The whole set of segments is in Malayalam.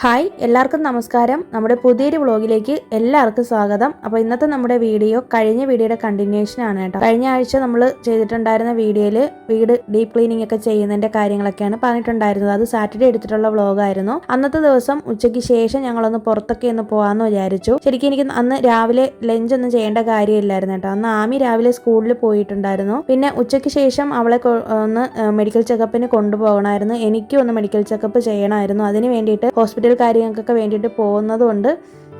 ഹായ് എല്ലാവർക്കും നമസ്കാരം. നമ്മുടെ പുതിയൊരു വ്ളോഗിലേക്ക് എല്ലാവർക്കും സ്വാഗതം. അപ്പോൾ ഇന്നത്തെ നമ്മുടെ വീഡിയോ കഴിഞ്ഞ വീഡിയോയുടെ കണ്ടിന്യൂഷൻ ആണ് കേട്ടോ. കഴിഞ്ഞ ആഴ്ച നമ്മൾ ചെയ്തിട്ടുണ്ടായിരുന്ന വീഡിയോയിൽ വീട് ഡീപ്പ് ക്ലീനിങ് ഒക്കെ ചെയ്യുന്നതിൻ്റെ കാര്യങ്ങളൊക്കെയാണ് പറഞ്ഞിട്ടുണ്ടായിരുന്നത്. അത് സാറ്റർഡേ എടുത്തിട്ടുള്ള വ്ളോഗായിരുന്നു. അന്നത്തെ ദിവസം ഉച്ചയ്ക്ക് ശേഷം ഞങ്ങളൊന്ന് പുറത്തൊക്കെ ഒന്ന് പോകാമെന്ന് വിചാരിച്ചു. ശരിക്കും എനിക്ക് അന്ന് രാവിലെ ലഞ്ച് ഒന്നും ചെയ്യേണ്ട കാര്യമില്ലായിരുന്നു കേട്ടോ. അന്ന് ആമി രാവിലെ സ്കൂളിൽ പോയിട്ടുണ്ടായിരുന്നു. പിന്നെ ഉച്ചയ്ക്ക് ശേഷം അവളെ ഒന്ന് മെഡിക്കൽ ചെക്കപ്പിന് കൊണ്ടുപോകണമായിരുന്നു. എനിക്കും ഒന്ന് മെഡിക്കൽ ചെക്കപ്പ് ചെയ്യണമായിരുന്നു. അതിന് വേണ്ടിയിട്ട് ഹോസ്പിറ്റൽ കാര്യങ്ങൾക്കൊക്കെ വേണ്ടിയിട്ട് പോകുന്നത് കൊണ്ട്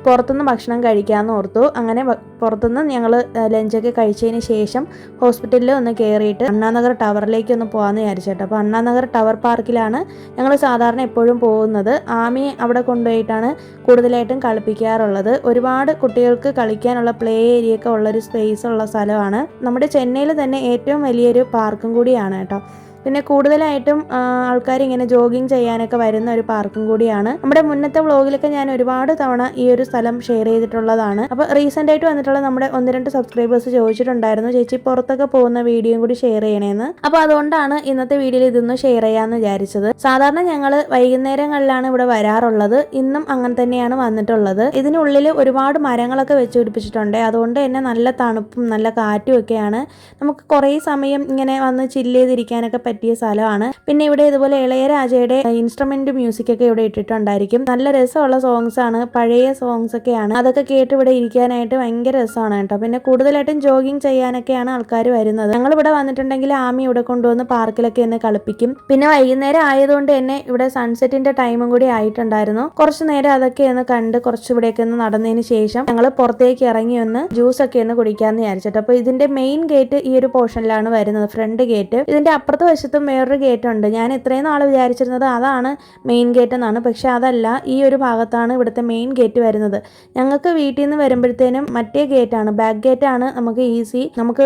പുറത്തുനിന്ന് ഭക്ഷണം കഴിക്കാമെന്ന് ഓർത്തു. അങ്ങനെ പുറത്തുനിന്ന് ഞങ്ങൾ ലഞ്ചൊക്കെ കഴിച്ചതിന് ശേഷം ഹോസ്പിറ്റലിൽ ഒന്ന് കയറിയിട്ട് അണ്ണാനഗർ ടവറിലേക്ക് ഒന്ന് പോകാമെന്ന് വിചാരിച്ചിട്ട്. അപ്പോൾ അണ്ണാനഗർ ടവർ പാർക്കിലാണ് ഞങ്ങൾ സാധാരണ എപ്പോഴും പോകുന്നത്. ആമിയെ അവിടെ കൊണ്ടുപോയിട്ടാണ് കൂടുതലായിട്ടും കളിപ്പിക്കാറുള്ളത്. ഒരുപാട് കുട്ടികൾക്ക് കളിക്കാനുള്ള പ്ലേ ഏരിയ ഒക്കെ ഉള്ളൊരു സ്പേസ് ഉള്ള സ്ഥലമാണ്. നമ്മുടെ ചെന്നൈയിൽ തന്നെ ഏറ്റവും വലിയൊരു പാർക്കും കൂടിയാണ് കേട്ടോ. പിന്നെ കൂടുതലായിട്ടും ആൾക്കാർ ഇങ്ങനെ ജോഗിങ് ചെയ്യാനൊക്കെ വരുന്ന ഒരു പാർക്കും കൂടിയാണ്. നമ്മുടെ മുന്നത്തെ വ്ളോഗിലൊക്കെ ഞാൻ ഒരുപാട് തവണ ഈ ഒരു സ്ഥലം ഷെയർ ചെയ്തിട്ടുള്ളതാണ്. അപ്പോൾ റീസെൻ്റ് ആയിട്ട് വന്നിട്ടുള്ള നമ്മുടെ 1-2 സബ്സ്ക്രൈബേഴ്സ് ചോദിച്ചിട്ടുണ്ടായിരുന്നു, ചേച്ചി പുറത്തൊക്കെ പോകുന്ന വീഡിയോയും കൂടി ഷെയർ ചെയ്യണേന്ന്. അപ്പോൾ അതുകൊണ്ടാണ് ഇന്നത്തെ വീഡിയോയിൽ ഇതൊന്ന് ഷെയർ ചെയ്യാമെന്ന് വിചാരിച്ചത്. സാധാരണ ഞങ്ങൾ വൈകുന്നേരങ്ങളിലാണ് ഇവിടെ വരാറുള്ളത്. ഇന്നും അങ്ങനെ തന്നെയാണ് വന്നിട്ടുള്ളത്. ഇതിനുള്ളിൽ ഒരുപാട് മരങ്ങളൊക്കെ വെച്ച് പിടിപ്പിച്ചിട്ടുണ്ട്. അതുകൊണ്ട് തന്നെ നല്ല തണുപ്പും നല്ല കാറ്റും ഒക്കെയാണ്. നമുക്ക് കുറേ സമയം ഇങ്ങനെ വന്ന് ചില്ല് ചെയ്തിരിക്കാനൊക്കെ പറ്റിയ സ്ഥലമാണ്. പിന്നെ ഇവിടെ ഇതുപോലെ ഇളയരാജയുടെ ഇൻസ്ട്രുമെന്റ് മ്യൂസിക് ഒക്കെ ഇവിടെ ഇട്ടിട്ടുണ്ടായിരിക്കും. നല്ല രസമുള്ള സോങ്സ് ആണ്, പഴയ സോങ്സ് ഒക്കെയാണ്. അതൊക്കെ കേട്ട് ഇവിടെ ഇരിക്കാനായിട്ട് ഭയങ്കര രസമാണ് കേട്ടോ. പിന്നെ കൂടുതലായിട്ടും ജോഗിങ് ചെയ്യാനൊക്കെയാണ് ആൾക്കാർ വരുന്നത്. ഞങ്ങൾ ഇവിടെ വന്നിട്ടുണ്ടെങ്കിൽ ആമി ഇവിടെ കൊണ്ടുവന്ന് പാർക്കിലൊക്കെ ഒന്ന് കളിപ്പിക്കും. പിന്നെ വൈകുന്നേരം ആയതുകൊണ്ട് തന്നെ ഇവിടെ സൺസെറ്റിന്റെ ടൈമും കൂടി ആയിട്ടുണ്ടായിരുന്നു. കുറച്ചു നേരം അതൊക്കെ ഒന്ന് കണ്ട് കുറച്ച് ഇവിടെയൊക്കെ ഒന്ന് നടന്നതിന് ശേഷം ഞങ്ങൾ പുറത്തേക്ക് ഇറങ്ങി ഒന്ന് ജ്യൂസ് ഒക്കെ ഒന്ന് കുടിക്കാമെന്ന് വിചാരിച്ചിട്ട്. അപ്പോൾ ഇതിന്റെ മെയിൻ ഗേറ്റ് ഈ ഒരു പോർഷനിലാണ് വരുന്നത്, ഫ്രണ്ട് ഗേറ്റ്. ഇതിന്റെ അപ്പുറത്ത് വശത്തും വേറൊരു ഗേറ്റ് ഉണ്ട്. ഞാൻ ഇത്രയും നാൾ വിചാരിച്ചിരുന്നത് അതാണ് മെയിൻ ഗേറ്റ് എന്നാണ്. പക്ഷെ അതല്ല, ഈ ഒരു ഭാഗത്താണ് ഇവിടുത്തെ മെയിൻ ഗേറ്റ് വരുന്നത്. ഞങ്ങൾക്ക് വീട്ടിൽ നിന്ന് വരുമ്പോഴത്തേനും മറ്റേ ഗേറ്റാണ്, ബാക്ക് ഗേറ്റാണ് നമുക്ക് ഈസി, നമുക്ക്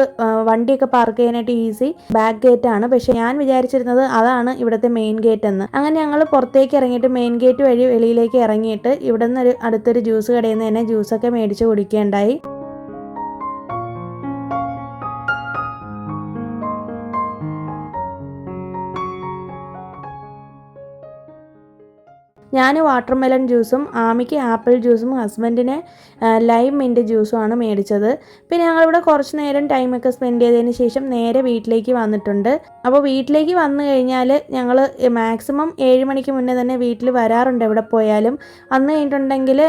വണ്ടിയൊക്കെ പാർക്ക് ചെയ്യാനായിട്ട് ഈസി ബാക്ക് ഗേറ്റ് ആണ്. പക്ഷെ ഞാൻ വിചാരിച്ചിരുന്നത് അതാണ് ഇവിടുത്തെ മെയിൻ ഗേറ്റ് എന്ന്. അങ്ങനെ ഞങ്ങൾ പുറത്തേക്ക് ഇറങ്ങിയിട്ട് മെയിൻ ഗേറ്റ് വഴി വെളിയിലേക്ക് ഇറങ്ങിയിട്ട് ഇവിടെ നിന്ന് അടുത്തൊരു ജ്യൂസ് കടയിൽ നിന്ന് തന്നെ ജ്യൂസൊക്കെ മേടിച്ച് കുടിക്കുകയുണ്ടായി. ഞാൻ വാട്ടർ മെലൺ ജ്യൂസും ആമിക്ക് ആപ്പിൾ ജ്യൂസും ഹസ്ബൻഡിന് ലൈം മിൻറ്റ് ജ്യൂസുമാണ് മേടിച്ചത്. പിന്നെ ഞങ്ങളിവിടെ കുറച്ച് നേരം ടൈമൊക്കെ സ്പെൻഡ് ചെയ്തതിന് ശേഷം നേരെ വീട്ടിലേക്ക് വന്നിട്ടുണ്ട്. അപ്പോൾ വീട്ടിലേക്ക് വന്നു കഴിഞ്ഞാൽ ഞങ്ങൾ മാക്സിമം 7 മണിക്ക് മുന്നേ തന്നെ വീട്ടിൽ വരാറുണ്ട്. എവിടെ പോയാലും വന്നു കഴിഞ്ഞിട്ടുണ്ടെങ്കിൽ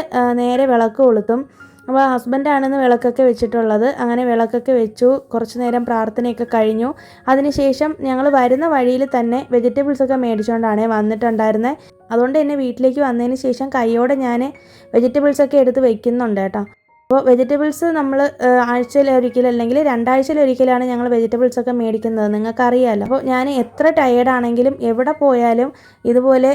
നേരെ വിളക്ക് കൊളുത്തും. അപ്പോൾ ഹസ്ബൻഡാണെന്ന് വിളക്കൊക്കെ വെച്ചിട്ടുള്ളത്. അങ്ങനെ വിളക്കൊക്കെ വെച്ചു, കുറച്ച് നേരം പ്രാർത്ഥനയൊക്കെ കഴിഞ്ഞു. അതിനുശേഷം ഞങ്ങൾ വരുന്ന വഴിയിൽ തന്നെ വെജിറ്റബിൾസൊക്കെ മേടിച്ചുകൊണ്ടാണ് വന്നിട്ടുണ്ടായിരുന്നത്. അതുകൊണ്ട് തന്നെ വീട്ടിലേക്ക് വന്നതിന് ശേഷം കൈയോടെ ഞാൻ വെജിറ്റബിൾസൊക്കെ എടുത്ത് വെക്കുന്നുണ്ട് കേട്ടോ. അപ്പോൾ വെജിറ്റബിൾസ് നമ്മൾ ആഴ്ചയിലൊരിക്കൽ അല്ലെങ്കിൽ 2 ആഴ്ചയിലൊരിക്കലാണ് ഞങ്ങൾ വെജിറ്റബിൾസൊക്കെ മേടിക്കുന്നത്, നിങ്ങൾക്കറിയാമല്ലോ. അപ്പോൾ ഞാൻ എത്ര ടയേർഡാണെങ്കിലും എവിടെ പോയാലും ഇതുപോലെ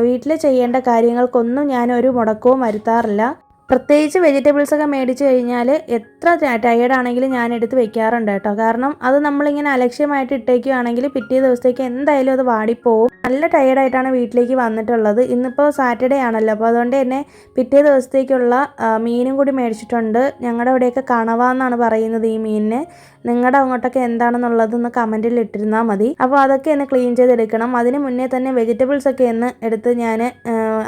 വീട്ടിൽ ചെയ്യേണ്ട കാര്യങ്ങൾക്കൊന്നും ഞാനൊരു മുടക്കവും വരുത്താറില്ല. പ്രത്യേകിച്ച് വെജിറ്റബിൾസൊക്കെ മേടിച്ച് കഴിഞ്ഞാൽ എത്ര ടയേർഡാണെങ്കിലും ഞാൻ എടുത്ത് വെക്കാറുണ്ട് കേട്ടോ. കാരണം അത് നമ്മളിങ്ങനെ അലക്ഷ്യമായിട്ട് ഇട്ടേക്കുകയാണെങ്കിൽ പിറ്റേ ദിവസത്തേക്ക് എന്തായാലും അത് വാടിപ്പോവും. നല്ല ടയേർഡായിട്ടാണ് വീട്ടിലേക്ക് വന്നിട്ടുള്ളത്. ഇന്നിപ്പോൾ സാറ്റർഡേ ആണല്ലോ, അപ്പോൾ അതുകൊണ്ട് തന്നെ പിറ്റേ ദിവസത്തേക്കുള്ള മീനും കൂടി മേടിച്ചിട്ടുണ്ട്. ഞങ്ങളുടെ അവിടെയൊക്കെ കണവ എന്നാണ് പറയുന്നത് ഈ മീനിന്. നിങ്ങളുടെ അങ്ങോട്ടൊക്കെ എന്താണെന്നുള്ളതൊന്ന് കമൻറ്റിൽ ഇട്ടിരുന്നാൽ മതി. അപ്പോൾ അതൊക്കെ ഒന്ന് ക്ലീൻ ചെയ്തെടുക്കണം. അതിന് മുന്നേ തന്നെ വെജിറ്റബിൾസൊക്കെ ഒന്ന് എടുത്ത് ഞാൻ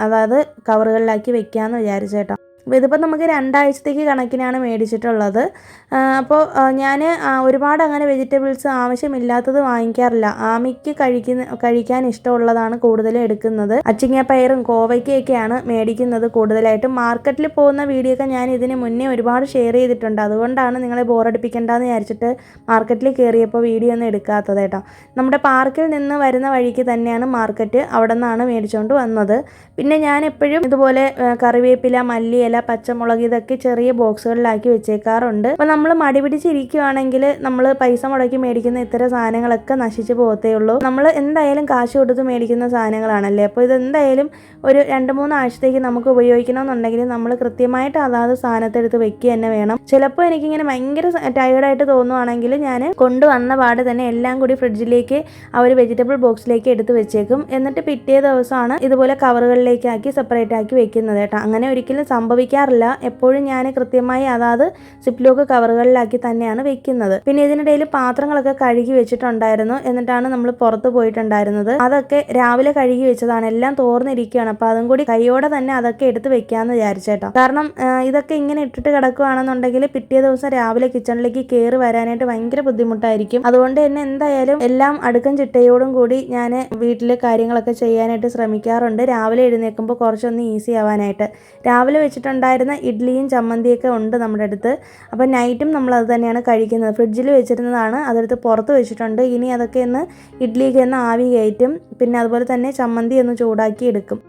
അതായത് കവറുകളിലാക്കി വെക്കാമെന്ന് വിചാരിച്ചു കേട്ടോ. അപ്പോൾ ഇതിപ്പോൾ നമുക്ക് 2 ആഴ്ചത്തേക്ക് കണക്കിനാണ് മേടിച്ചിട്ടുള്ളത്. അപ്പോൾ ഞാൻ ഒരുപാട് അങ്ങനെ വെജിറ്റബിൾസ് ആവശ്യമില്ലാത്തത് വാങ്ങിക്കാറില്ല. ആമിക്ക് കഴിക്കാൻ ഇഷ്ടമുള്ളതാണ് കൂടുതലും എടുക്കുന്നത്. അച്ചിങ്ങപ്പയറും കോവയ്ക്കൊക്കെയാണ് മേടിക്കുന്നത് കൂടുതലായിട്ടും. മാർക്കറ്റിൽ പോകുന്ന വീഡിയോ ഒക്കെ ഞാൻ ഇതിന് മുന്നേ ഒരുപാട് ഷെയർ ചെയ്തിട്ടുണ്ട്. അതുകൊണ്ടാണ് നിങ്ങളെ ബോറടിപ്പിക്കേണ്ടെന്ന് വിചാരിച്ചിട്ട് മാർക്കറ്റിൽ കയറിയപ്പോൾ വീഡിയോ ഒന്നും എടുക്കാത്തത് കേട്ടോ. നമ്മുടെ പാർക്കിൽ നിന്ന് വരുന്ന വഴിക്ക് തന്നെയാണ് മാർക്കറ്റ്, അവിടെ നിന്നാണ് മേടിച്ചുകൊണ്ട് വന്നത്. പിന്നെ ഞാൻ എപ്പോഴും ഇതുപോലെ കറിവേപ്പില, മല്ലിയില, പച്ചമുളക് ഇതൊക്കെ ചെറിയ ബോക്സുകളിലാക്കി വെച്ചേക്കാറുണ്ട്. അപ്പോൾ നമ്മൾ മടി പിടിച്ചിരിക്കുകയാണെങ്കിൽ നമ്മൾ പൈസ മുടക്കി മേടിക്കുന്ന ഇത്തരം സാധനങ്ങളൊക്കെ നശിച്ചു പോകത്തേ ഉള്ളൂ. നമ്മൾ എന്തായാലും കാശ് കൊടുത്ത് മേടിക്കുന്ന സാധനങ്ങളാണല്ലേ. അപ്പോൾ ഇതെന്തായാലും ഒരു 2-3 ആഴ്ചത്തേക്ക് നമുക്ക് ഉപയോഗിക്കണമെന്നുണ്ടെങ്കിൽ നമ്മൾ കൃത്യമായിട്ട് അതാത് സ്ഥാനത്തെടുത്ത് വെക്കുക തന്നെ വേണം. ചിലപ്പോൾ എനിക്കിങ്ങനെ ഭയങ്കര ടയേർഡായിട്ട് തോന്നുവാണെങ്കിൽ ഞാൻ കൊണ്ടുവന്ന പാട് തന്നെ എല്ലാം കൂടി ഫ്രിഡ്ജിലേക്ക് ആ ഒരു വെജിറ്റബിൾ ബോക്സിലേക്ക് എടുത്ത് വെച്ചേക്കും. എന്നിട്ട് പിറ്റേ ദിവസമാണ് ഇതുപോലെ കവറുകളിലേക്കാക്കി സെപ്പറേറ്റ് ആക്കി വെക്കുന്നത് കേട്ടോ. അങ്ങനെ ഒരിക്കലും സംഭവിക്കാറില്ല. എപ്പോഴും ഞാൻ കൃത്യമായി അതാത് സിപ്പ് ലോക്ക് കവറുകളിലാക്കി തന്നെയാണ് വെക്കുന്നത്. പിന്നെ ഇതിനിടയിൽ പാത്രങ്ങളൊക്കെ കഴുകി വെച്ചിട്ടുണ്ടായിരുന്നു. എന്നിട്ടാണ് നമ്മൾ പുറത്ത് പോയിട്ടുണ്ടായിരുന്നത്. അതൊക്കെ രാവിലെ കഴുകി വെച്ചതാണ്. എല്ലാം തോർന്നിരിക്കുകയാണ്. അപ്പോൾ അതും കൂടി കൈയോടെ തന്നെ അതൊക്കെ എടുത്ത് വെക്കാമെന്ന് വിചാരിച്ചേട്ടോ. കാരണം ഇതൊക്കെ ഇങ്ങനെ ഇട്ടിട്ട് കിടക്കുകയാണെന്നുണ്ടെങ്കിൽ പിറ്റേ ദിവസം രാവിലെ കിച്ചണിലേക്ക് കയറി വരാനായിട്ട് ഭയങ്കര ബുദ്ധിമുട്ടായിരിക്കും. അതുകൊണ്ട് തന്നെ എന്തായാലും എല്ലാം അടുക്കും ചിട്ടയോടും കൂടി ഞാൻ വീട്ടിലെ കാര്യങ്ങളൊക്കെ ചെയ്യാനായിട്ട് ശ്രമിക്കാറുണ്ട്. രാവിലെ എഴുന്നേൽക്കുമ്പോൾ കുറച്ചൊന്ന് ഈസി ആവാനായിട്ട്. രാവിലെ വെച്ചിട്ടുണ്ടായിരുന്ന ഇഡ്ഡലിയും ചമ്മന്തിയൊക്കെ ഉണ്ട് നമ്മുടെ അടുത്ത്. അപ്പോൾ നൈറ്റും നമ്മൾ അത് തന്നെയാണ് കഴിക്കുന്നത്. ഫ്രിഡ്ജിൽ വെച്ചിരുന്നതാണ്, അതെടുത്ത് പുറത്ത് വെച്ചിട്ടുണ്ട്. ഇനി അതൊക്കെ ഒന്ന് ഇഡ്ഡലിക്ക് ഒന്ന് ആവി കയറ്റും. പിന്നെ അതുപോലെ തന്നെ ചമ്മന്തി ഒന്ന് ചൂടാക്കി എടുക്കും.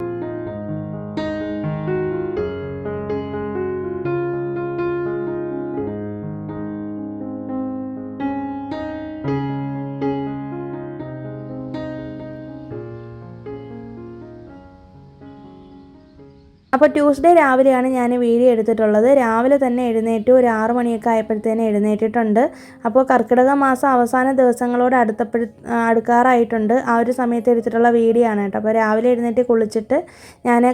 അപ്പോൾ ട്യൂസ്ഡേ രാവിലെയാണ് ഞാൻ വീഡിയോ എടുത്തിട്ടുള്ളത്. രാവിലെ തന്നെ എഴുന്നേറ്റു. ഒരു 6 മണിയൊക്കെ ആയപ്പോഴത്തേനും എഴുന്നേറ്റിട്ടുണ്ട്. അപ്പോൾ കർക്കിടക മാസം അവസാന ദിവസങ്ങളോട് അടുക്കാറായിട്ടുണ്ട്. ആ ഒരു സമയത്ത് എടുത്തിട്ടുള്ള വീഡിയോ ആണ് കേട്ടോ. അപ്പോൾ രാവിലെ എഴുന്നേറ്റ് കുളിച്ചിട്ട് ഞാൻ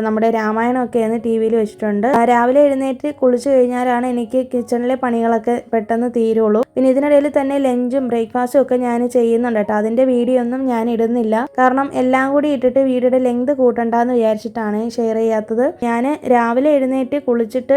നമ്മുടെ രാമായണമൊക്കെ ഒന്ന് ടി വിയിൽ വെച്ചിട്ടുണ്ട്. രാവിലെ എഴുന്നേറ്റ് കുളിച്ച് കഴിഞ്ഞാലാണ് എനിക്ക് കിച്ചണിലെ പണികളൊക്കെ പെട്ടെന്ന് തീരുള്ളൂ. പിന്നെ ഇതിനിടയിൽ തന്നെ ലഞ്ചും ബ്രേക്ക്ഫാസ്റ്റും ഒക്കെ ഞാൻ ചെയ്യുന്നുണ്ട് കേട്ടോ. അതിൻ്റെ വീഡിയോ ഒന്നും ഞാൻ ഇടുന്നില്ല. കാരണം എല്ലാം കൂടി ഇട്ടിട്ട് വീഡിയോയുടെ ലെങ്ത് കൂട്ടണ്ടെന്ന് വിചാരിച്ചിട്ടാണ് ഷെയർ ചെയ്യാത്തത്. ഞാൻ രാവിലെ എഴുന്നേറ്റ് കുളിച്ചിട്ട്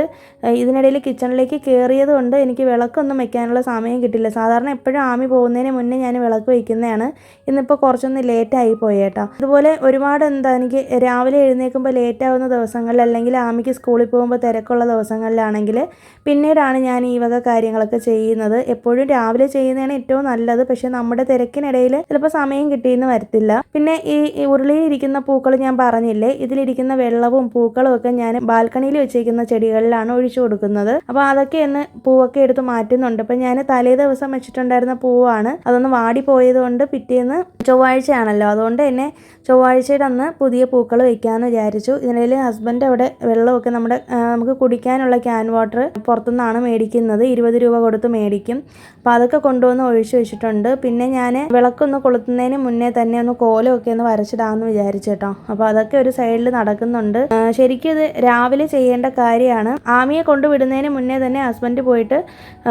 ഇതിനിടയിൽ കിച്ചണിലേക്ക് കയറിയത് കൊണ്ട് എനിക്ക് വിളക്കൊന്നും വെക്കാനുള്ള സമയം കിട്ടില്ല. സാധാരണ എപ്പോഴും ആമി പോകുന്നതിന് മുന്നേ ഞാൻ വിളക്ക് വയ്ക്കുന്നതാണ്. ഇന്നിപ്പോൾ കുറച്ചൊന്ന് ലേറ്റായി പോയി കേട്ടോ. അതുപോലെ ഒരുപാട് എനിക്ക് രാവിലെ എഴുന്നേൽക്കുമ്പോൾ ലേറ്റാവുന്ന ദിവസങ്ങളിൽ, അല്ലെങ്കിൽ ആമിക്ക് സ്കൂളിൽ പോകുമ്പോൾ തിരക്കുള്ള ദിവസങ്ങളിലാണെങ്കിൽ പിന്നീടാണ് ഞാൻ ഈ വക കാര്യങ്ങളൊക്കെ ചെയ്യുന്നത്. എപ്പോഴും രാവിലെ ചെയ്യുന്നതാണ് ഏറ്റവും നല്ലത്. പക്ഷെ നമ്മുടെ തിരക്കിനിടയിൽ ചിലപ്പോൾ സമയം കിട്ടിയെന്ന് വരത്തില്ല. പിന്നെ ഈ ഉരുളിയിലിരിക്കുന്ന പൂക്കൾ ഞാൻ പറഞ്ഞില്ലേ, ഇതിലിരിക്കുന്ന വെള്ളവും പൂക്കളും ഒക്കെ ഞാൻ ബാൽക്കണിയിൽ വെച്ചിരിക്കുന്ന ചെടികളിലാണ് ഒഴിച്ചു കൊടുക്കുന്നത്. അപ്പോൾ അതൊക്കെ ഒന്ന് പൂവൊക്കെ എടുത്ത് മാറ്റുന്നുണ്ട്. അപ്പം ഞാൻ തലേ ദിവസം വെച്ചിട്ടുണ്ടായിരുന്ന പൂവാണ്, അതൊന്ന് വാടിപ്പോയത് കൊണ്ട് പിറ്റേന്ന് ചൊവ്വാഴ്ചയാണല്ലോ, അതുകൊണ്ട് തന്നെ ചൊവ്വാഴ്ചയുടെ അന്ന് പുതിയ പൂക്കൾ വയ്ക്കാമെന്ന് വിചാരിച്ചു. ഇതിനിടയിൽ ഹസ്ബൻഡ് അവിടെ വെള്ളമൊക്കെ നമുക്ക് കുടിക്കാനുള്ള ക്യാൻ വാട്ടർ പുറത്തുനിന്നാണ് മേടിക്കുന്നത്. 20 രൂപ കൊടുത്ത് മേടിക്കും. അപ്പോൾ അതൊക്കെ കൊണ്ടുവന്ന് ഒഴിച്ചു വെച്ചിട്ടുണ്ട്. പിന്നെ ഞാൻ വിളക്കൊന്ന് കൊളുത്തുന്നതിന് മുന്നേ തന്നെ ഒന്ന് കോലമൊക്കെ ഒന്ന് വരച്ചിടാമെന്ന് വിചാരിച്ചു കേട്ടോ. അപ്പോൾ അതൊക്കെ ഒരു സൈഡിൽ നടക്കുന്നുണ്ട്. ശരിക്കും ഇത് രാവിലെ ചെയ്യേണ്ട കാര്യമാണ്. ആമിയെ കൊണ്ടുവിടുന്നതിന് മുന്നേ തന്നെ ഹസ്ബൻഡ് പോയിട്ട്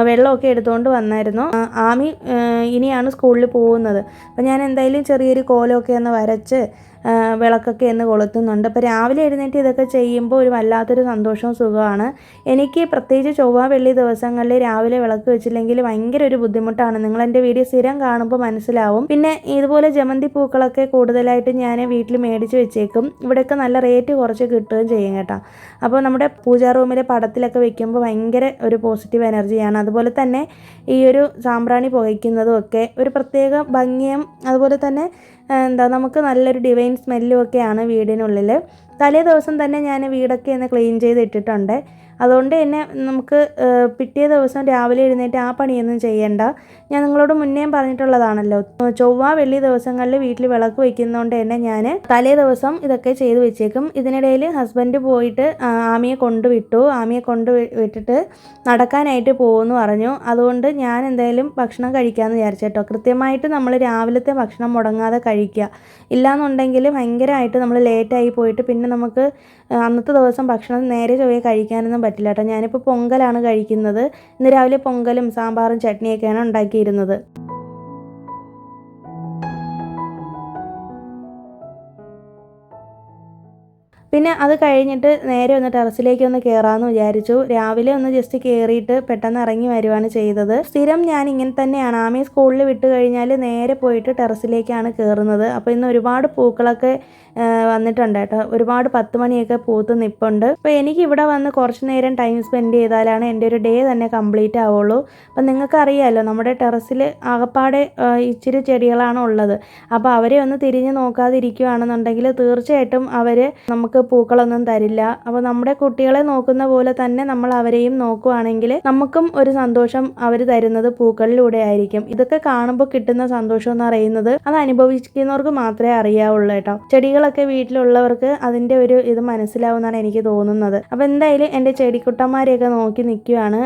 വെള്ളമൊക്കെ എടുത്തുകൊണ്ട് വന്നായിരുന്നു. ആമി ഇനിയാണ് സ്കൂളിൽ പോകുന്നത്. അപ്പോൾ ഞാൻ എന്തായാലും ചെറിയൊരു കോലമൊക്കെ ഒന്ന് വരച്ച് വിളക്കൊക്കെ എന്ന് കൊളുത്തുന്നുണ്ട്. അപ്പോൾ രാവിലെ എഴുന്നേറ്റ് ഇതൊക്കെ ചെയ്യുമ്പോൾ ഒരു വല്ലാത്തൊരു സന്തോഷവും സുഖമാണ്. എനിക്ക് പ്രത്യേകിച്ച് ചൊവ്വ വെള്ളി ദിവസങ്ങളിൽ രാവിലെ വിളക്ക് വെച്ചില്ലെങ്കിൽ ഭയങ്കര ഒരു ബുദ്ധിമുട്ടാണ്. നിങ്ങൾ എൻ്റെ വീഡിയോ സ്ഥിരം കാണുമ്പോൾ മനസ്സിലാവും. പിന്നെ ഇതുപോലെ ജമന്തി പൂക്കളൊക്കെ കൂടുതലായിട്ട് ഞാൻ വീട്ടിൽ മേടിച്ച് വെച്ചേക്കും. ഇവിടെയൊക്കെ നല്ല റേറ്റ് കുറച്ച് കിട്ടുകയും ചെയ്യും കേട്ടോ. അപ്പോൾ നമ്മുടെ പൂജാ റൂമിലെ പടത്തിലൊക്കെ വെക്കുമ്പോൾ ഭയങ്കര ഒരു പോസിറ്റീവ് എനർജിയാണ്. അതുപോലെ തന്നെ ഈ ഒരു സാമ്പ്രാണി പുകയ്ക്കുന്നതും ഒക്കെ ഒരു പ്രത്യേക ഭംഗിയും അതുപോലെ തന്നെ നമുക്ക് നല്ലൊരു ഡിവൈൻ സ്മെല്ലും ഒക്കെയാണ് വീടിനുള്ളിൽ. തലേ ദിവസം തന്നെ ഞാൻ വീടൊക്കെ ഒന്ന് ക്ലീൻ ചെയ്ത് ഇട്ടിട്ടുണ്ട്. അതുകൊണ്ട് തന്നെ നമുക്ക് പിറ്റേ ദിവസം രാവിലെ എഴുന്നേറ്റ് ആ പണിയൊന്നും ചെയ്യണ്ട. ഞാൻ നിങ്ങളോട് മുന്നേയും പറഞ്ഞിട്ടുള്ളതാണല്ലോ, ചൊവ്വ വെള്ളി ദിവസങ്ങളിൽ വീട്ടിൽ വിളക്ക് വയ്ക്കുന്നതുകൊണ്ട് തന്നെ ഞാൻ തലേ ദിവസം ഇതൊക്കെ ചെയ്ത് വെച്ചേക്കും. ഇതിനിടയിൽ ഹസ്ബൻഡ് പോയിട്ട് ആമിയെ കൊണ്ടുവിട്ടു. ആമിയെ കൊണ്ടുവിട്ടിട്ട് നടക്കാനായിട്ട് പോകുമെന്ന് പറഞ്ഞു. അതുകൊണ്ട് ഞാൻ എന്തായാലും ഭക്ഷണം കഴിക്കാമെന്ന് വിചാരിച്ചേട്ടോ. കൃത്യമായിട്ട് നമ്മൾ രാവിലത്തെ ഭക്ഷണം മുടങ്ങാതെ കഴിക്കുക. ഇല്ലാന്നുണ്ടെങ്കിൽ ഭയങ്കരമായിട്ട് നമ്മൾ ലേറ്റായി പോയിട്ട് പിന്നെ നമുക്ക് അന്നത്തെ ദിവസം ഭക്ഷണം നേരെ ചൊവ്വേ കഴിക്കാനൊന്നും പറ്റില്ല കേട്ടോ. ഞാനിപ്പോൾ പൊങ്കലാണ് കഴിക്കുന്നത്. ഇന്ന് രാവിലെ പൊങ്കലും സാമ്പാറും ചട്നിയൊക്കെയാണ് ഉണ്ടാക്കിയിരുന്നത്. പിന്നെ അത് കഴിഞ്ഞിട്ട് നേരെ ഒന്ന് ടെറസിലേക്ക് ഒന്ന് കയറാമെന്ന് വിചാരിച്ചു. രാവിലെ ഒന്ന് ജസ്റ്റ് കയറിയിട്ട് പെട്ടെന്ന് ഇറങ്ങി വരുവാണ് ചെയ്തത്. സ്ഥിരം ഞാൻ ഇങ്ങനെ തന്നെയാണ്. ആമയെ സ്കൂളിൽ വിട്ട് കഴിഞ്ഞാൽ നേരെ പോയിട്ട് ടെറസിലേക്കാണ് കയറുന്നത്. അപ്പോൾ ഇന്ന് ഒരുപാട് പൂക്കളൊക്കെ വന്നിട്ടുണ്ട് കേട്ടോ. ഒരുപാട് 10 മണിയൊക്കെ പൂത്ത് നിൽപ്പുണ്ട്. അപ്പോൾ എനിക്ക് ഇവിടെ വന്ന് കുറച്ച് നേരം ടൈം സ്പെൻഡ് ചെയ്താലാണ് എൻ്റെ ഒരു ഡേ തന്നെ കംപ്ലീറ്റ് ആവുള്ളൂ. അപ്പം നിങ്ങൾക്ക് അറിയാമല്ലോ, നമ്മുടെ ടെറസിൽ ആകപ്പാടെ ഇച്ചിരി ചെടികളാണ് ഉള്ളത്. അപ്പോൾ അവരെ ഒന്ന് തിരിഞ്ഞ് നോക്കാതിരിക്കുകയാണെന്നുണ്ടെങ്കിൽ തീർച്ചയായിട്ടും അവർ നമുക്ക് പൂക്കളൊന്നും തരില്ല. അപ്പോൾ നമ്മുടെ കുട്ടികളെ നോക്കുന്ന പോലെ തന്നെ നമ്മൾ അവരെയും നോക്കുകയാണെങ്കിൽ നമുക്കും ഒരു സന്തോഷം അവർ തരുന്നത് പൂക്കളിലൂടെ ആയിരിക്കും. ഇതൊക്കെ കാണുമ്പോൾ കിട്ടുന്ന സന്തോഷം എന്ന് പറയുന്നത് അത് അനുഭവിക്കുന്നവർക്ക് മാത്രമേ അറിയാവുള്ളൂ കേട്ടോ. ചെടികളൊക്കെ വീട്ടിലുള്ളവർക്ക് അതിൻ്റെ ഒരു ഇത് മനസ്സിലാവുമെന്നാണ് എനിക്ക് തോന്നുന്നത്. അപ്പോൾ എന്തായാലും എൻ്റെ ചെടിക്കുട്ടന്മാരെയൊക്കെ നോക്കി നിൽക്കുകയാണ്.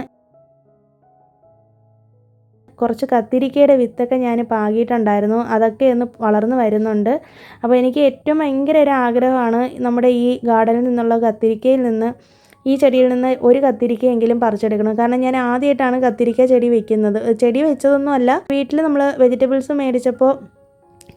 കുറച്ച് കത്തിരിക്കയുടെ വിത്തൊക്കെ ഞാൻ പാകിയിട്ടുണ്ടായിരുന്നു. അതൊക്കെ ഒന്ന് വളർന്നു വരുന്നുണ്ട്. അപ്പോൾ എനിക്ക് ഏറ്റവും ഭയങ്കര ഒരു ആഗ്രഹമാണ് നമ്മുടെ ഈ ഗാർഡനിൽ നിന്നുള്ള കത്തിരിക്കയിൽ നിന്ന് ഈ ചെടിയിൽ നിന്ന് ഒരു കത്തിരിക്കയെങ്കിലും പറിച്ചെടുക്കണം. കാരണം ഞാൻ ആദ്യമായിട്ടാണ് കത്തിരിക്ക ചെടി വെക്കുന്നത്. ചെടി വെച്ചതൊന്നുമല്ല, വീട്ടിൽ നമ്മൾ വെജിറ്റബിൾസ് മേടിച്ചപ്പോൾ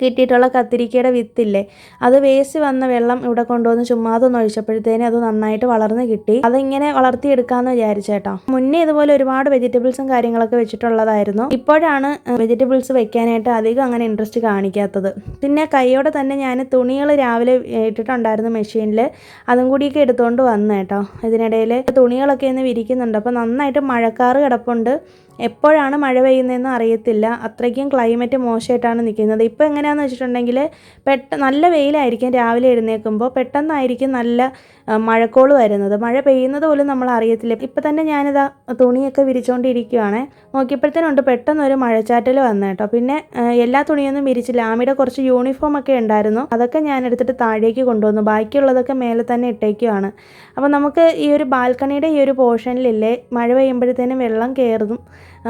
കിട്ടിയിട്ടുള്ള കത്തിരിക്കയുടെ വിത്തില്ലേ, അത് വേസ്റ്റ് വന്ന വെള്ളം ഇവിടെ കൊണ്ടുവന്ന് ചുമ്മാതൊന്ന് ഒഴിച്ചപ്പോഴത്തേനും അത് നന്നായിട്ട് വളർന്ന് കിട്ടി. അതിങ്ങനെ വളർത്തിയെടുക്കാമെന്ന് വിചാരിച്ചേട്ടോ. മുന്നേ ഇതുപോലെ ഒരുപാട് വെജിറ്റബിൾസും കാര്യങ്ങളൊക്കെ വെച്ചിട്ടുള്ളതായിരുന്നു. ഇപ്പോഴാണ് വെജിറ്റബിൾസ് വെക്കാനായിട്ട് അധികം അങ്ങനെ ഇൻട്രസ്റ്റ് കാണിക്കാത്തത്. പിന്നെ കൈയോടെ തന്നെ ഞാൻ തുണികൾ രാവിലെ ഇട്ടിട്ടുണ്ടായിരുന്നു മെഷീനിൽ, അതും കൂടിയൊക്കെ എടുത്തുകൊണ്ട് വന്നു കേട്ടോ. ഇതിനിടയിൽ തുണികളൊക്കെ ഒന്ന് വിരിക്കുന്നുണ്ട്. അപ്പോൾ നന്നായിട്ട് മഴക്കാറ് കിടപ്പുണ്ട്. എപ്പോഴാണ് മഴ പെയ്യുന്നതെന്ന് അറിയത്തില്ല, അത്രയ്ക്കും ക്ലൈമറ്റ് മോശമായിട്ടാണ് നിൽക്കുന്നത്. ഇപ്പോൾ എങ്ങനെയാണെന്ന് വെച്ചിട്ടുണ്ടെങ്കിൽ നല്ല വെയിലായിരിക്കും രാവിലെ എഴുന്നേൽക്കുമ്പോൾ, പെട്ടെന്നായിരിക്കും നല്ല മഴക്കോൾ വരുന്നത്. മഴ പെയ്യുന്നത് പോലും നമ്മൾ അറിയത്തില്ല. ഇപ്പം തന്നെ ഞാനിതാ തുണിയൊക്കെ വിരിച്ചുകൊണ്ടിരിക്കുകയാണ്. നോക്കിയപ്പോഴത്തേനുണ്ട് പെട്ടെന്നൊരു മഴച്ചാറ്റൽ വന്നു കേട്ടോ. പിന്നെ എല്ലാ തുണിയൊന്നും വിരിച്ചില്ല. ആമിയുടെ കുറച്ച് യൂണിഫോം ഒക്കെ ഉണ്ടായിരുന്നു, അതൊക്കെ ഞാൻ എടുത്തിട്ട് താഴേക്ക് കൊണ്ടുവന്നു. ബാക്കിയുള്ളതൊക്കെ മേലെ തന്നെ ഇട്ടേക്കുവാണ്. അപ്പോൾ നമുക്ക് ഈ ഒരു ബാൽക്കണിയുടെ ഈ ഒരു പോർഷനിലില്ലേ, മഴ പെയ്യുമ്പോഴത്തേനും വെള്ളം കയറും.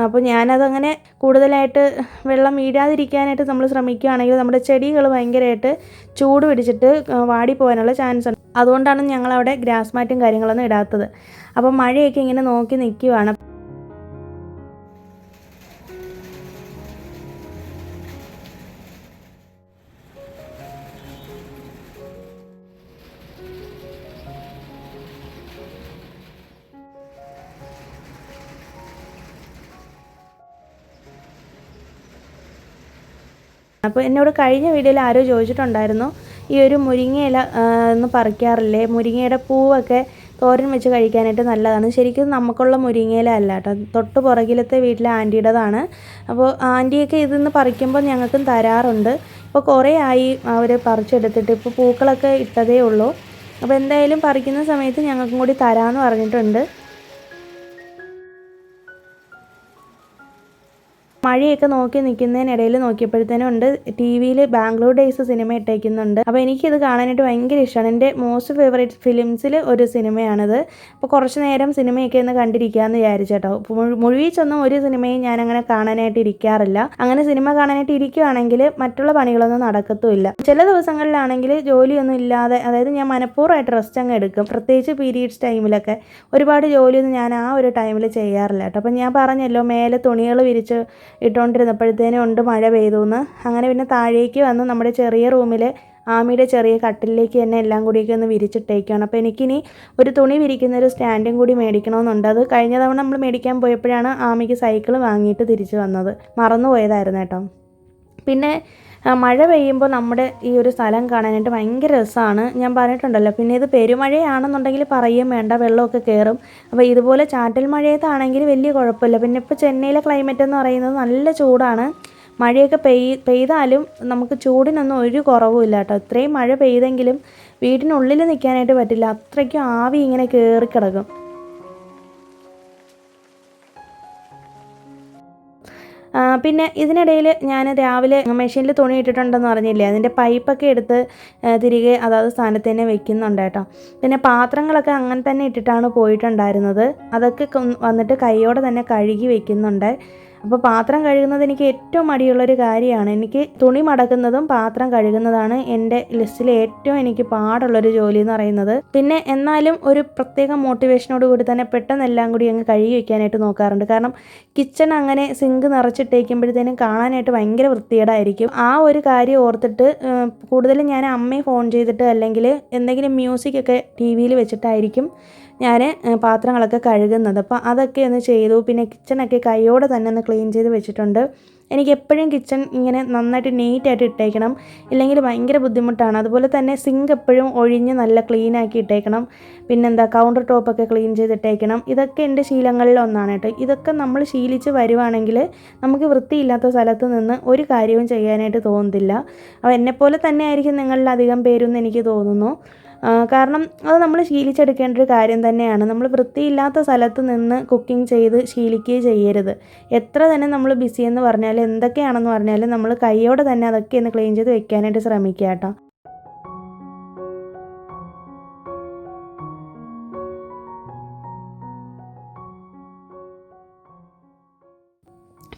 അപ്പോൾ ഞാനതങ്ങനെ കൂടുതലായിട്ട് വെള്ളം വീഴാതിരിക്കാനായിട്ട് നമ്മൾ ശ്രമിക്കുകയാണെങ്കിൽ നമ്മുടെ ചെടികൾ ഭയങ്കരമായിട്ട് ചൂട് പിടിച്ചിട്ട് വാടിപ്പോകാനുള്ള ചാൻസ് ഉണ്ട്. അതുകൊണ്ടാണ് ഞങ്ങളവിടെ ഗ്രാസ് മാറ്റും കാര്യങ്ങളൊന്നും ഇടാത്തത്. അപ്പോൾ മഴയൊക്കെ ഇങ്ങനെ നോക്കി നിൽക്കുവാണ്. അപ്പോൾ എന്നോട് കഴിഞ്ഞ വീഡിയോയിൽ ആരോ ചോദിച്ചിട്ടുണ്ടായിരുന്നു, ഈ ഒരു മുരിങ്ങയില ഒന്ന് പറിക്കാറില്ലേ, മുരിങ്ങയുടെ പൂവൊക്കെ തോരൻ വെച്ച് കഴിക്കാനായിട്ട് നല്ലതാണ്. ശരിക്കും നമുക്കുള്ള മുരിങ്ങയില അല്ല കേട്ടോ, തൊട്ട് പുറകിലത്തെ വീട്ടിലെ ആൻറ്റിയുടേതാണ്. അപ്പോൾ ആൻറ്റിയൊക്കെ ഇതിന്ന് പറിക്കുമ്പോൾ ഞങ്ങൾക്കും തരാറുണ്ട്. ഇപ്പോൾ കുറേ ആയി അവർ പറിച്ചെടുത്തിട്ട്, ഇപ്പോൾ പൂക്കളൊക്കെ ഇട്ടതേ ഉള്ളൂ. അപ്പോൾ എന്തായാലും പറിക്കുന്ന സമയത്ത് ഞങ്ങൾക്കും കൂടി തരാമെന്ന് പറഞ്ഞിട്ടുണ്ട്. മഴയൊക്കെ നോക്കി നിൽക്കുന്നതിനിടയിൽ നോക്കിയപ്പോഴത്തേനും ഉണ്ട് ടി വിയിൽ ബാംഗ്ലൂർ ഡേയ്സ് സിനിമ ഇട്ടേക്കുന്നുണ്ട്. അപ്പോൾ എനിക്കിത് കാണാനായിട്ട് ഭയങ്കര ഇഷ്ടമാണ്. എൻ്റെ മോസ്റ്റ് ഫേവറേറ്റ് ഫിലിംസിൽ ഒരു സിനിമയാണിത്. അപ്പോൾ കുറച്ച് നേരം സിനിമയൊക്കെ ഒന്ന് കണ്ടിരിക്കാമെന്ന് വിചാരിച്ചേട്ടോ. മുഴുവീച്ചൊന്നും ഒരു സിനിമയും ഞാനങ്ങനെ കാണാനായിട്ട് ഇരിക്കാറില്ല. അങ്ങനെ സിനിമ കാണാനായിട്ട് ഇരിക്കുകയാണെങ്കിൽ മറ്റുള്ള പണികളൊന്നും നടക്കത്തുമില്ല. ചില ദിവസങ്ങളിലാണെങ്കിൽ ജോലിയൊന്നും ഇല്ലാതെ, അതായത് ഞാൻ മനഃപൂർവ്വമായിട്ട് റെസ്റ്റ് അങ്ങ് എടുക്കും. പ്രത്യേകിച്ച് പീരീഡ്സ് ടൈമിലൊക്കെ ഒരുപാട് ജോലിയൊന്നും ഞാൻ ആ ഒരു ടൈമിൽ ചെയ്യാറില്ല കേട്ടോ. അപ്പോൾ ഞാൻ പറഞ്ഞല്ലോ, മേലെ തുണികൾ വിരിച്ച് ഇട്ടുകൊണ്ടിരുന്നപ്പോഴത്തേനും ഉണ്ട് മഴ പെയ്തു എന്ന്. അങ്ങനെ പിന്നെ താഴേക്ക് വന്ന് നമ്മുടെ ചെറിയ റൂമിൽ ആമിയുടെ ചെറിയ കട്ടിലേക്ക് തന്നെ എല്ലാം കൂടിയൊക്കെ ഒന്ന് വിരിച്ചിട്ടേക്കാണ്. അപ്പോൾ എനിക്കിനി ഒരു തുണി വിരിക്കുന്ന ഒരു സ്റ്റാൻഡും കൂടി മേടിക്കണമെന്നുണ്ട്. അത് കഴിഞ്ഞ തവണ നമ്മൾ മേടിക്കാൻ പോയപ്പോഴാണ് ആമിക്ക് സൈക്കിൾ വാങ്ങിയിട്ട് തിരിച്ചു വന്നത്, മറന്നു പോയതായിരുന്നു കേട്ടോ. പിന്നെ മഴ പെയ്യുമ്പോൾ നമ്മുടെ ഈ ഒരു സ്ഥലം കാണാനായിട്ട് ഭയങ്കര രസമാണ്. ഞാൻ പറഞ്ഞിട്ടുണ്ടല്ലോ, പിന്നെ ഇത് പെരുമഴയാണെന്നുണ്ടെങ്കിൽ പറയുകയും വേണ്ട, വെള്ളമൊക്കെ കയറും. അപ്പോൾ ഇതുപോലെ ചാറ്റൽ മഴയത്താണെങ്കിൽ വലിയ കുഴപ്പമില്ല. പിന്നെ ഇപ്പോൾ ചെന്നൈയിലെ ക്ലൈമറ്റ് എന്ന് പറയുന്നത് നല്ല ചൂടാണ്. മഴയൊക്കെ പെയ്താലും നമുക്ക് ചൂടിനൊന്നും ഒരു കുറവുമില്ല കേട്ടോ. ഇത്രയും മഴ പെയ്തെങ്കിലും വീടിനുള്ളിൽ നിൽക്കാനായിട്ട് പറ്റില്ല, അത്രയ്ക്കും ആവി ഇങ്ങനെ കയറി കിടക്കും. പിന്നെ ഇതിനിടയിൽ ഞാൻ രാവിലെ മെഷീനിൽ തുണി ഇട്ടിട്ടുണ്ടെന്ന് പറഞ്ഞില്ലേ, അതിൻ്റെ പൈപ്പൊക്കെ എടുത്ത് തിരികെ അതാത് സ്ഥാനത്ത് തന്നെ വെക്കുന്നുണ്ട് കേട്ടോ. പിന്നെ പാത്രങ്ങളൊക്കെ അങ്ങനെ തന്നെ ഇട്ടിട്ടാണ് പോയിട്ടുണ്ടായിരുന്നത്, അതൊക്കെ വന്നിട്ട് കൈയോടെ തന്നെ കഴുകി വെക്കുന്നുണ്ട്. അപ്പോൾ പാത്രം കഴുകുന്നത് എനിക്ക് ഏറ്റവും മടിയുള്ളൊരു കാര്യമാണ്. എനിക്ക് തുണി മടക്കുന്നതും പാത്രം കഴുകുന്നതാണ് എൻ്റെ ലിസ്റ്റിൽ ഏറ്റവും എനിക്ക് പാടുള്ളൊരു ജോലി എന്ന് പറയുന്നത്. പിന്നെ എന്നാലും ഒരു പ്രത്യേക മോട്ടിവേഷനോട് കൂടി തന്നെ പെട്ടെന്ന് എല്ലാം കൂടി അങ്ങ് കഴുകി വയ്ക്കാനായിട്ട് നോക്കാറുണ്ട്. കാരണം കിച്ചൺ അങ്ങനെ സിങ്ക് നിറച്ചിട്ടേക്കുമ്പോഴത്തേനും കാണാനായിട്ട് ഭയങ്കര വൃത്തികേടായിരിക്കും. ആ ഒരു കാര്യം ഓർത്തിട്ട് കൂടുതലും ഞാൻ അമ്മയെ ഫോൺ ചെയ്തിട്ട് അല്ലെങ്കിൽ എന്തെങ്കിലും മ്യൂസിക്കൊക്കെ ടി വിയിൽ വെച്ചിട്ടായിരിക്കും ഞാൻ പാത്രങ്ങളൊക്കെ കഴുകുന്നത്. അപ്പോൾ അതൊക്കെ ഒന്ന് ചെയ്തു. പിന്നെ കിച്ചണൊക്കെ കൈയോടെ തന്നെ ഒന്ന് ക്ലീൻ ചെയ്ത് വെച്ചിട്ടുണ്ട്. എനിക്ക് എപ്പോഴും കിച്ചൺ ഇങ്ങനെ നന്നായിട്ട് നീറ്റായിട്ട് ഇട്ടേക്കണം, ഇല്ലെങ്കിൽ ഭയങ്കര ബുദ്ധിമുട്ടാണ്. അതുപോലെ തന്നെ സിങ്ക് എപ്പോഴും ഒഴിഞ്ഞ് നല്ല ക്ലീനാക്കി ഇട്ടേക്കണം. പിന്നെന്താ, കൗണ്ടർ ടോപ്പൊക്കെ ക്ലീൻ ചെയ്തിട്ടേക്കണം. ഇതൊക്കെ എൻ്റെ ശീലങ്ങളിൽ ഒന്നാണ് കേട്ടോ. ഇതൊക്കെ നമ്മൾ ശീലിച്ച് വരുവാണെങ്കിൽ നമുക്ക് വൃത്തിയില്ലാത്ത സ്ഥലത്ത് നിന്ന് ഒരു കാര്യവും ചെയ്യാനായിട്ട് തോന്നുന്നില്ല. അപ്പോൾ എന്നെപ്പോലെ തന്നെ ആയിരിക്കും നിങ്ങളിൽ അധികം പേരെന്ന് എനിക്ക് തോന്നുന്നു. കാരണം അത് നമ്മൾ ശീലിച്ചെടുക്കേണ്ട ഒരു കാര്യം തന്നെയാണ്. നമ്മൾ വൃത്തിയില്ലാത്ത സ്ഥലത്ത് നിന്ന് കുക്കിംഗ് ചെയ്ത് ശീലിക്കുകയും ചെയ്യരുത്. എത്ര തന്നെ നമ്മൾ ബിസി എന്ന് പറഞ്ഞാലും എന്തൊക്കെയാണെന്ന് പറഞ്ഞാലും നമ്മൾ കൈയോടെ തന്നെ അതൊക്കെ ഒന്ന് ക്ലീൻ ചെയ്ത് വെക്കാനായിട്ട് ശ്രമിക്കുക കേട്ടോ.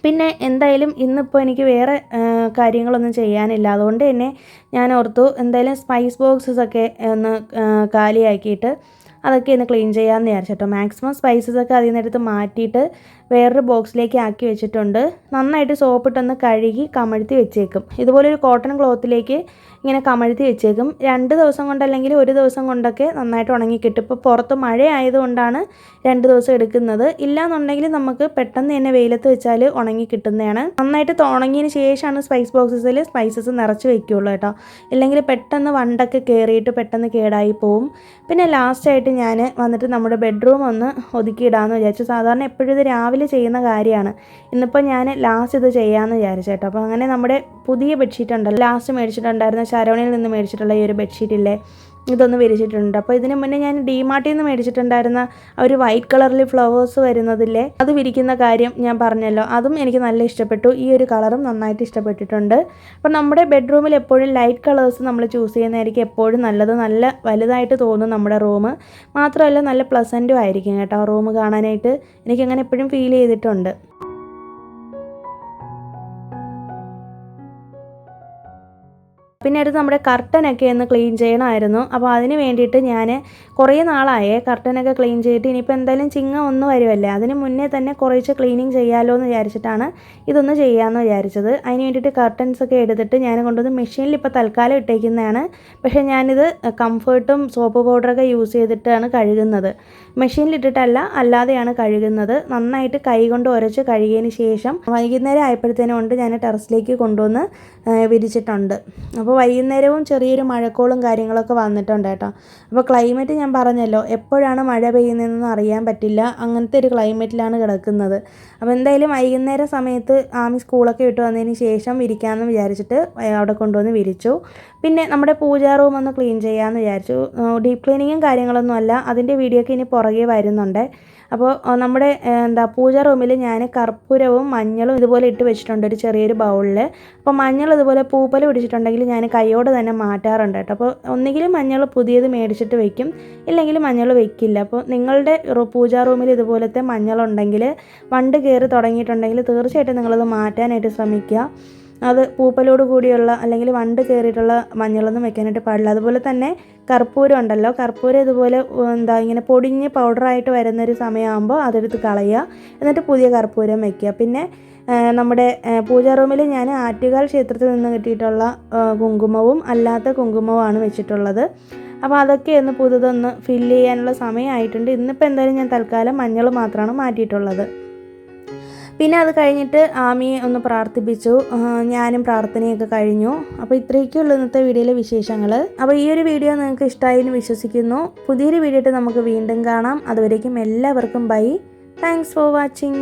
പിന്നെ എന്തായാലും ഇന്നിപ്പോൾ എനിക്ക് വേറെ കാര്യങ്ങളൊന്നും ചെയ്യാനില്ല. അതുകൊണ്ട് തന്നെ ഞാൻ ഓർത്തു എന്തായാലും സ്പൈസ് ബോക്സസൊക്കെ ഒന്ന് കാലിയാക്കിയിട്ട് അതൊക്കെ ഒന്ന് ക്ലീൻ ചെയ്യാമെന്ന് വിചാരിച്ചിട്ടോ. മാക്സിമം സ്പൈസസ് ഒക്കെ അതിൽ നിന്നെടുത്ത് മാറ്റിയിട്ട് വേറൊരു ബോക്സിലേക്ക് ആക്കി വെച്ചിട്ടുണ്ട്. നന്നായിട്ട് സോപ്പിട്ടൊന്ന് കഴുകി കമഴ്ത്തി വെച്ചേക്കും. ഇതുപോലൊരു കോട്ടൺ ക്ലോത്തിലേക്ക് ഇങ്ങനെ കമഴ്ത്തി വെച്ചേക്കും. 2 ദിവസം കൊണ്ട് അല്ലെങ്കിൽ 1 ദിവസം കൊണ്ടൊക്കെ നന്നായിട്ട് ഉണങ്ങി കിട്ടും. ഇപ്പോൾ പുറത്ത് മഴ ആയതുകൊണ്ടാണ് 2 ദിവസം എടുക്കുന്നത്. ഇല്ലാന്നുണ്ടെങ്കിൽ നമുക്ക് പെട്ടെന്ന് തന്നെ വെയിലത്ത് വെച്ചാൽ ഉണങ്ങി കിട്ടുന്നതാണ്. നന്നായിട്ട് ഉണങ്ങിയതിന് ശേഷമാണ് സ്പൈസ് ബോക്സസിൽ സ്പൈസസ് നിറച്ച് വെക്കുകയുള്ളൂ കേട്ടോ. ഇല്ലെങ്കിൽ പെട്ടെന്ന് വണ്ടൊക്കെ കയറിയിട്ട് പെട്ടെന്ന് കേടായി പോവും. പിന്നെ ലാസ്റ്റായിട്ട് ഞാൻ വന്നിട്ട് നമ്മുടെ ബെഡ്റൂം ഒന്ന് ഒതുക്കിയിടാമെന്ന് വിചാരിച്ചു. സാധാരണ എപ്പോഴും ഇത് രാവിലെ ചെയ്യുന്ന കാര്യമാണ്. ഇന്നിപ്പോൾ ഞാൻ ലാസ്റ്റ് ഇത് ചെയ്യാമെന്ന് വിചാരിച്ചു കേട്ടോ. അപ്പോൾ അങ്ങനെ നമ്മുടെ പുതിയ ബെഡ്ഷീറ്റ് ഉണ്ടല്ലോ, ലാസ്റ്റ് മേടിച്ചിട്ടുണ്ടായിരുന്ന ശരവണയിൽ നിന്ന് മേടിച്ചിട്ടുള്ള ഈ ഒരു ബെഡ്ഷീറ്റില്ലേ, ഇതൊന്ന് വിരിച്ചിട്ടുണ്ട്. അപ്പോൾ ഇതിന് മുന്നേ ഞാൻ ഡിമാർട്ടിൽ നിന്ന് മേടിച്ചിട്ടുണ്ടായിരുന്ന ഒരു വൈറ്റ് കളറിൽ ഫ്ലവേഴ്സ് വരുന്നതില്ലേ, അത് വിരിക്കുന്ന കാര്യം ഞാൻ പറഞ്ഞല്ലോ, അതും എനിക്ക് നല്ല ഇഷ്ടപ്പെട്ടു. ഈ ഒരു കളറും നന്നായിട്ട് ഇഷ്ടപ്പെട്ടിട്ടുണ്ട്. അപ്പോൾ നമ്മുടെ ബെഡ്റൂമിൽ എപ്പോഴും ലൈറ്റ് കളേഴ്സ് നമ്മൾ ചൂസ് ചെയ്യുന്നതായിരിക്കും എപ്പോഴും നല്ലത്. നല്ല വലുതായിട്ട് തോന്നും നമ്മുടെ റൂം. മാത്രമല്ല നല്ല പ്ലസൻറ്റും ആയിരിക്കും കേട്ടോ റൂം കാണാനായിട്ട്. എനിക്കങ്ങനെ എപ്പോഴും ഫീൽ ചെയ്തിട്ടുണ്ട്. പിന്നെ അടുത്ത് നമ്മുടെ കർട്ടനൊക്കെ ഒന്ന് ക്ലീൻ ചെയ്യണമായിരുന്നു. അപ്പോൾ അതിന് വേണ്ടിയിട്ട് ഞാൻ കുറേ നാളായേ കർട്ടനൊക്കെ ക്ലീൻ ചെയ്തിട്ട്. ഇനിയിപ്പോൾ എന്തായാലും ചിങ്ങ ഒന്ന് വരുമല്ലേ, അതിന് മുന്നേ തന്നെ കുറേശ്ശെ ക്ലീനിങ് ചെയ്യാമല്ലോ എന്ന് വിചാരിച്ചിട്ടാണ് ഇതൊന്ന് ചെയ്യാമെന്ന് വിചാരിച്ചത്. അതിന് വേണ്ടിയിട്ട് കർട്ടൻസൊക്കെ എടുത്തിട്ട് ഞാൻ കൊണ്ടുവന്ന് മെഷീനിൽ ഇപ്പോൾ തൽക്കാലം ഇട്ടേക്കുന്നതാണ്. പക്ഷേ ഞാനിത് കംഫേർട്ടും സോപ്പ് പൗഡറൊക്കെ യൂസ് ചെയ്തിട്ടാണ് കഴുകുന്നത്. മെഷീനിലിട്ടിട്ടല്ല, അല്ലാതെയാണ് കഴുകുന്നത്. നന്നായിട്ട് കൈ കൊണ്ട് ഉരച്ച് കഴുകിയതിന് ശേഷം വൈകുന്നേരം ആയപ്പോഴത്തേനും കൊണ്ട് ഞാൻ ടെറസിലേക്ക് കൊണ്ടുവന്ന് വിരിച്ചിട്ടുണ്ട്. അപ്പോൾ വൈകുന്നേരവും ചെറിയൊരു മഴക്കോളും കാര്യങ്ങളൊക്കെ വന്നിട്ടുണ്ട് കേട്ടോ. അപ്പോൾ ക്ലൈമറ്റ് ഞാൻ പറഞ്ഞല്ലോ, എപ്പോഴാണ് മഴ പെയ്യുന്നതെന്നൊന്നും അറിയാൻ പറ്റില്ല. അങ്ങനത്തെ ഒരു ക്ലൈമറ്റിലാണ് കിടക്കുന്നത്. അപ്പോൾ എന്തായാലും വൈകുന്നേരം സമയത്ത് ആമി സ്കൂളൊക്കെ വിട്ട് വന്നതിന് ശേഷം വിരിക്കാമെന്ന് വിചാരിച്ചിട്ട് അവിടെ കൊണ്ടുവന്ന് വിരിച്ചു. പിന്നെ നമ്മുടെ പൂജാ റൂം ഒന്ന് ക്ലീൻ ചെയ്യാമെന്ന് വിചാരിച്ചു. ഡീപ്പ് ക്ലീനിങ്ങും കാര്യങ്ങളൊന്നും അല്ല, അതിൻ്റെ വീഡിയോ ഒക്കെ ഇനി പുറകെ വരുന്നുണ്ട്. അപ്പോൾ നമ്മുടെ പൂജാ റൂമിൽ ഞാൻ കർപ്പൂരവും മഞ്ഞളും ഇതുപോലെ ഇട്ട് വെച്ചിട്ടുണ്ട് ഒരു ചെറിയൊരു ബൗളിൽ. അപ്പോൾ മഞ്ഞൾ ഇതുപോലെ പൂപ്പൽ പിടിച്ചിട്ടുണ്ടെങ്കിൽ ഞാൻ കൈയോടെ തന്നെ മാറ്റാറുണ്ട് കേട്ടോ. അപ്പോൾ ഒന്നുകിലും മഞ്ഞൾ പുതിയത് മേടിച്ചിട്ട് വെക്കും, ഇല്ലെങ്കിൽ മഞ്ഞൾ വെക്കില്ല. അപ്പോൾ നിങ്ങളുടെ പൂജാ റൂമിൽ ഇതുപോലത്തെ മഞ്ഞളുണ്ടെങ്കിൽ, വണ്ട് കയറി തുടങ്ങിയിട്ടുണ്ടെങ്കിൽ തീർച്ചയായിട്ടും നിങ്ങളത് മാറ്റാനായിട്ട് ശ്രമിക്കുക. അത് പൂപ്പലോട് കൂടിയുള്ള അല്ലെങ്കിൽ വണ്ട് കയറിയിട്ടുള്ള മഞ്ഞളൊന്നും വെക്കാനായിട്ട് പാടില്ല. അതുപോലെ തന്നെ കർപ്പൂരം ഉണ്ടല്ലോ, കർപ്പൂരം ഇതുപോലെ ഇങ്ങനെ പൊടിഞ്ഞ് പൗഡറായിട്ട് വരുന്നൊരു സമയമാകുമ്പോൾ അതെടുത്ത് കളയുക. എന്നിട്ട് പുതിയ കർപ്പൂരം വയ്ക്കുക. പിന്നെ നമ്മുടെ പൂജാ റൂമിൽ ഞാൻ ആറ്റുകാൽ ക്ഷേത്രത്തിൽ നിന്ന് കിട്ടിയിട്ടുള്ള കുങ്കുമവും അല്ലാത്ത കുങ്കുമവുമാണ് വെച്ചിട്ടുള്ളത്. അപ്പോൾ അതൊക്കെ ഒന്ന് പുതുതൊന്ന് ഫില്ല് ചെയ്യാനുള്ള സമയമായിട്ടുണ്ട്. ഇന്നിപ്പോൾ എന്തായാലും ഞാൻ തൽക്കാലം മഞ്ഞൾ മാത്രമാണ് മാറ്റിയിട്ടുള്ളത്. പിന്നെ അത് കഴിഞ്ഞിട്ട് ആമിയെ ഒന്ന് പ്രാർത്ഥിപ്പിച്ചു. ഞാനും പ്രാർത്ഥനയൊക്കെ കഴിഞ്ഞു. അപ്പോൾ ഇത്രയൊക്കെയുള്ളൂ ഇന്നത്തെ വീഡിയോയിലെ വിശേഷങ്ങൾ. അപ്പോൾ ഈ ഒരു വീഡിയോ നിങ്ങൾക്ക് ഇഷ്ടമായി എന്ന് വിശ്വസിക്കുന്നു. പുതിയൊരു വീഡിയോ ആയിട്ട് നമുക്ക് വീണ്ടും കാണാം. അതുവരേക്കും എല്ലാവർക്കും ബൈ. Thanks for watching.